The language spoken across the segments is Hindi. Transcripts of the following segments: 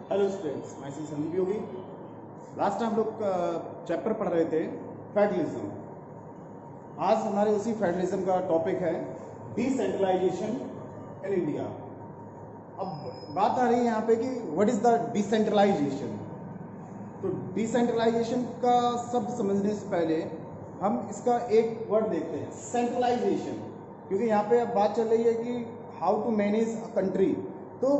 हेलो स्टूडेंट्स, मैं श्री संदीप योगी। लास्ट टाइम हम लोग चैप्टर पढ़ रहे थे फेडरलिज्म। आज हमारे उसी फेडरलिज्म का टॉपिक है डिसेंट्रलाइजेशन इन इंडिया। अब बात आ रही है यहाँ पे कि व्हाट इज़ द डिसेंट्रलाइजेशन। तो डिसेंट्रलाइजेशन का शब्द समझने से पहले हम इसका एक वर्ड देखते हैं, सेंट्रलाइजेशन। क्योंकि यहाँ पे अब बात चल रही है कि how to manage a country. तो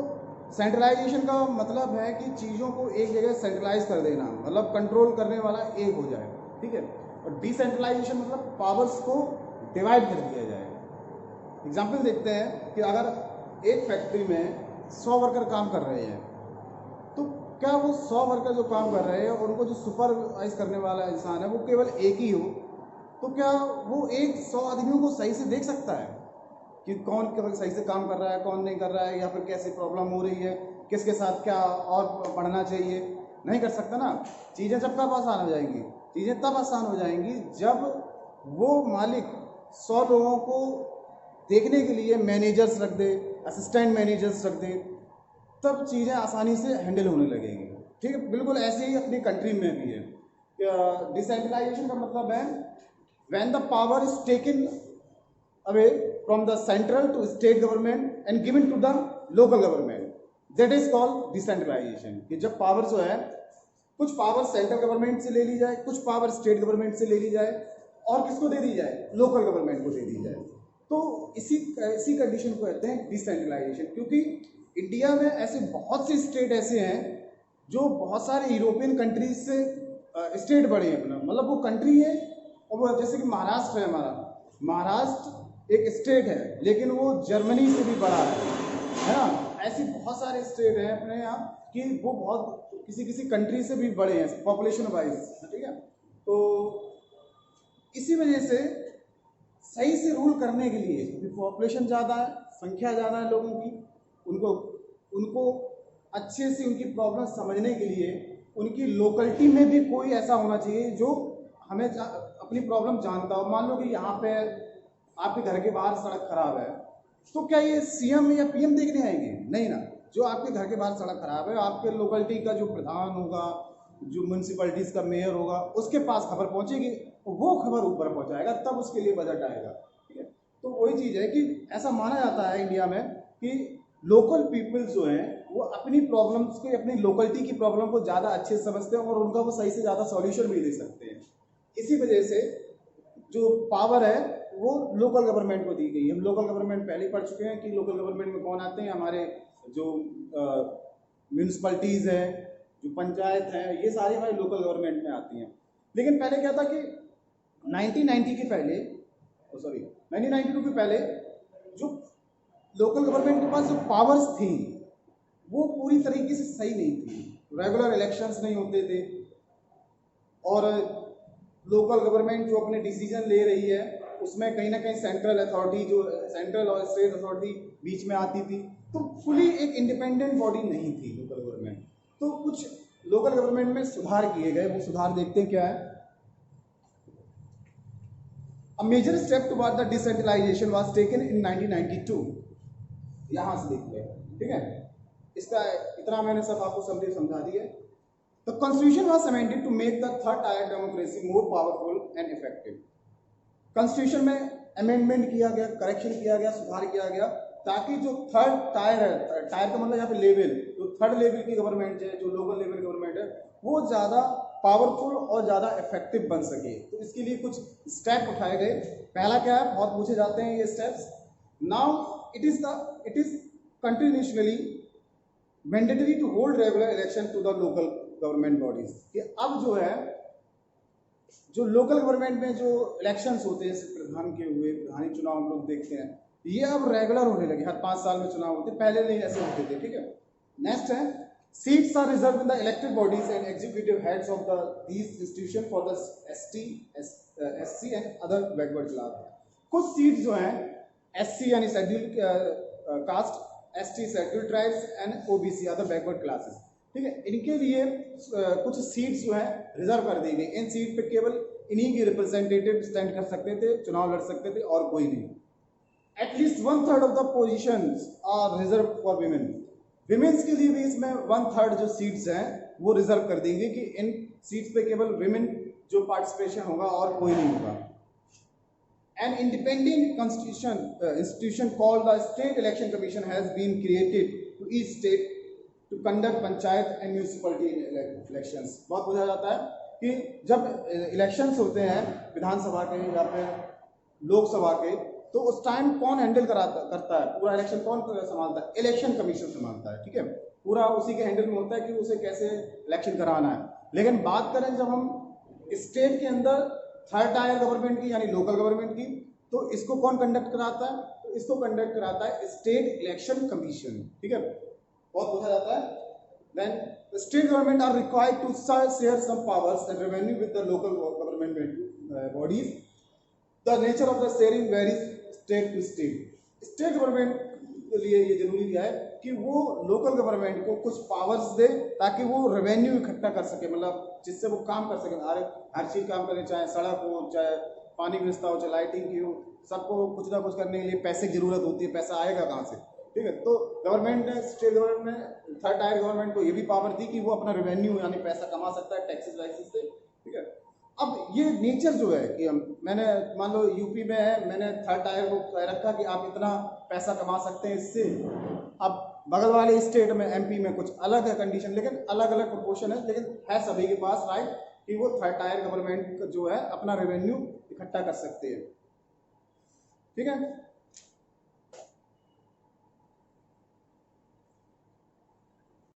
सेंट्रलाइजेशन का मतलब है कि चीज़ों को एक जगह सेंट्रलाइज कर देना, मतलब कंट्रोल करने वाला एक हो जाए, ठीक है। और डिसेंट्रलाइजेशन मतलब पावर्स को डिवाइड कर दिया जाए। एग्जाम्पल देखते हैं कि अगर एक फैक्ट्री में 100 वर्कर काम कर रहे हैं, तो क्या वो 100 वर्कर जो काम कर रहे हैं और उनको जो सुपरवाइज करने वाला इंसान है वो केवल एक ही हो, तो क्या वो एक 100 आदमियों को सही से देख सकता है कि कौन सही से काम कर रहा है, कौन नहीं कर रहा है, या फिर कैसे प्रॉब्लम हो रही है, किसके साथ क्या और बढ़ना चाहिए? नहीं कर सकता ना। चीज़ें जब कब आसान हो जाएंगी? चीज़ें तब आसान हो जाएंगी जब वो मालिक 100 लोगों को देखने के लिए मैनेजर्स रख दे, असिस्टेंट मैनेजर्स रख दे, तब चीज़ें आसानी से हैंडल होने लगेंगी, ठीक है। बिल्कुल ऐसे ही अपनी कंट्री में भी है। डिसेंट्रलाइजेशन का मतलब है when the power is taken away from the central to state government and given to the local government, that is called decentralization। कि जब पावर जो है, कुछ पावर सेंट्रल गवर्नमेंट से ले ली जाए, कुछ पावर स्टेट गवर्नमेंट से ले ली जाए, और किसको दे दी जाए? लोकल गवर्नमेंट को दे दी जाए। तो इसी कंडीशन को कहते हैं डिसेंट्रलाइजेशन। क्योंकि इंडिया में ऐसे बहुत से स्टेट ऐसे हैं जो बहुत सारे यूरोपियन कंट्रीज से स्टेट बड़े हैं अपना, मतलब वो कंट्री है। और वो जैसे कि महाराष्ट्र है, हमारा महाराष्ट्र एक स्टेट है लेकिन वो जर्मनी से भी बड़ा है ना। ऐसी बहुत सारे स्टेट हैं अपने यहाँ कि वो बहुत किसी कंट्री से भी बड़े हैं पॉपुलेशन वाइज, ठीक है। तो इसी वजह से सही से रूल करने के लिए, क्योंकि पॉपुलेशन ज़्यादा है, संख्या ज़्यादा है लोगों की, उनको अच्छे से उनकी प्रॉब्लम समझने के लिए उनकी लोकलिटी में भी कोई ऐसा होना चाहिए जो हमें अपनी प्रॉब्लम जानता हो। मान लो कि यहाँ पे आपके घर के बाहर सड़क खराब है, तो क्या ये सीएम या पीएम देखने आएंगे? नहीं ना। जो आपके घर के बाहर सड़क खराब है, आपके लोकलिटी का जो प्रधान होगा, जो म्यूनसिपैलिटीज का मेयर होगा, उसके पास खबर पहुंचेगी, वो खबर ऊपर पहुंचाएगा, तब उसके लिए बजट आएगा, ठीक है। तो वही चीज़ है कि ऐसा माना जाता है इंडिया में कि लोकल पीपल्स जो हैं वो अपनी प्रॉब्लम्स को, अपनी लोकलिटी की प्रॉब्लम को ज़्यादा अच्छे से समझते हैं और उनका वो सही से ज़्यादा सॉल्यूशन भी दे सकते हैं। इसी वजह से जो पावर है वो लोकल गवर्नमेंट को दी गई है। हम लोकल गवर्नमेंट पहले पढ़ चुके हैं कि लोकल गवर्नमेंट में कौन आते हैं, हमारे जो म्यूनसिपैलिटीज़ हैं, जो पंचायत हैं, ये सारी हमारी लोकल गवर्नमेंट में आती हैं। लेकिन पहले क्या था कि 1992 के पहले जो लोकल गवर्नमेंट के पास जो पावर्स थी वो पूरी तरीके से सही नहीं थी। रेगुलर इलेक्शंस नहीं होते थे और लोकल गवर्नमेंट जो अपने डिसीजन ले रही है उसमें कहीं ना कहीं सेंट्रल अथॉरिटी, जो सेंट्रल और स्टेट अथॉरिटी बीच में आती थी, तो फुली एक इंडिपेंडेंट बॉडी नहीं थी लोकल गवर्नमेंट। तो कुछ लोकल गवर्नमेंट में सुधार किए गए, वो सुधार देखते हैं क्या है। A major step toward the decentralization was taken in 1992। यहाँ से देखते हैं, ठीक है। इसका इतना मैंने सब आपको समझा दिया। The Constitution was amended to make the third tier democracy more powerful and effective। Constitution में अमेंडमेंट किया गया, करेक्शन किया गया, सुधार किया गया, ताकि जो थर्ड टायर है, टायर का मतलब यहाँ पे लेवल, जो थर्ड लेवल की गवर्नमेंट है, जो लोकल लेवल गवर्नमेंट है, वो ज़्यादा पावरफुल और ज़्यादा इफेक्टिव बन सके। तो इसके लिए कुछ स्टेप उठाए गए। पहला क्या है, बहुत पूछे जाते हैं ये steps. Now it is continuously mandatory to hold regular election to the local government bodies. कि अब जो है, जो लोकल गवर्नमेंट में जो इलेक्शंस होते हैं, प्रधान के हुए, प्रधानी चुनाव हम लोग देखते हैं, ये अब रेगुलर होने लगे, हर 5 साल में चुनाव होते, पहले नहीं ऐसे होते थे, ठीक है। नेक्स्ट है, seats are reserve in the elected bodies and executive heads of these institution for the SC and other backward class. कुछ सीट जो हैं एससी यानी scheduled caste, ST scheduled tribes and OBC other backward classes, ठीक है, इनके लिए कुछ सीट्स जो है रिजर्व कर दी गई। इन सीट पे केवल इन्हीं के रिप्रेजेंटेटिव स्टैंड कर सकते थे, चुनाव लड़ सकते थे, और कोई नहीं। At least 1/3 of the positions are reserve for women. Women's के लिए भी इसमें 1/3 जो सीट्स हैं वो रिजर्व कर देंगे कि इन सीट्स पे केवल विमेन जो पार्टिसिपेशन होगा और कोई नहीं होगा। An independent institution called the State Election Commission has been created to each state to conduct panchayat and municipality elections। बहुत पूछा जाता है कि जब इलेक्शंस होते हैं विधानसभा के या फिर लोकसभा के, तो उस टाइम कौन हैंडल करता है पूरा इलेक्शन, कौन संभालता है? इलेक्शन कमीशन संभालता है, ठीक है। पूरा उसी के हैंडल में होता है कि उसे कैसे इलेक्शन कराना है। लेकिन बात करें जब हम स्टेट के अंदर थर्ड टायर गवर्नमेंट की यानी लोकल गवर्नमेंट की, तो इसको कौन कंडक्ट कराता है? तो इसको कंडक्ट कराता है स्टेट इलेक्शन कमीशन, ठीक है। बहुत पूछा जाता है। Then the state government are required to share some powers and revenue with the local government bodies. The nature of the sharing varies state to state. State government के लिए ये जरूरी है कि वो लोकल गवर्नमेंट को कुछ पावर्स दे ताकि वो रेवेन्यू इकट्ठा कर सके, मतलब जिससे वो काम कर सके, हर चीज काम करे, चाहे सड़क हो, चाहे पानी की व्यवस्था हो, चाहे लाइटिंग की हो, सबको कुछ ना कुछ करने के लिए पैसे की जरूरत होती है। पैसा आएगा कहाँ से, ठीक है। तो गवर्नमेंट ने, स्टेट गवर्नमेंट ने थर्ड टायर गवर्नमेंट को ये भी पावर दी कि वो अपना रेवेन्यू यानी पैसा कमा सकता है टैक्सेस वैक्सेस से, ठीक है। अब ये नेचर जो है कि मैंने मान लो यूपी में है, मैंने थर्ड टायर को कह रखा कि आप इतना पैसा कमा सकते हैं इससे। अब बगल वाले स्टेट में एमपी में कुछ अलग है कंडीशन, लेकिन अलग अलग प्रोपोर्शन है, लेकिन है सभी के पास राइट कि वो थर्ड टायर गवर्नमेंट जो है अपना रेवेन्यू इकट्ठा कर सकते हैं, ठीक है।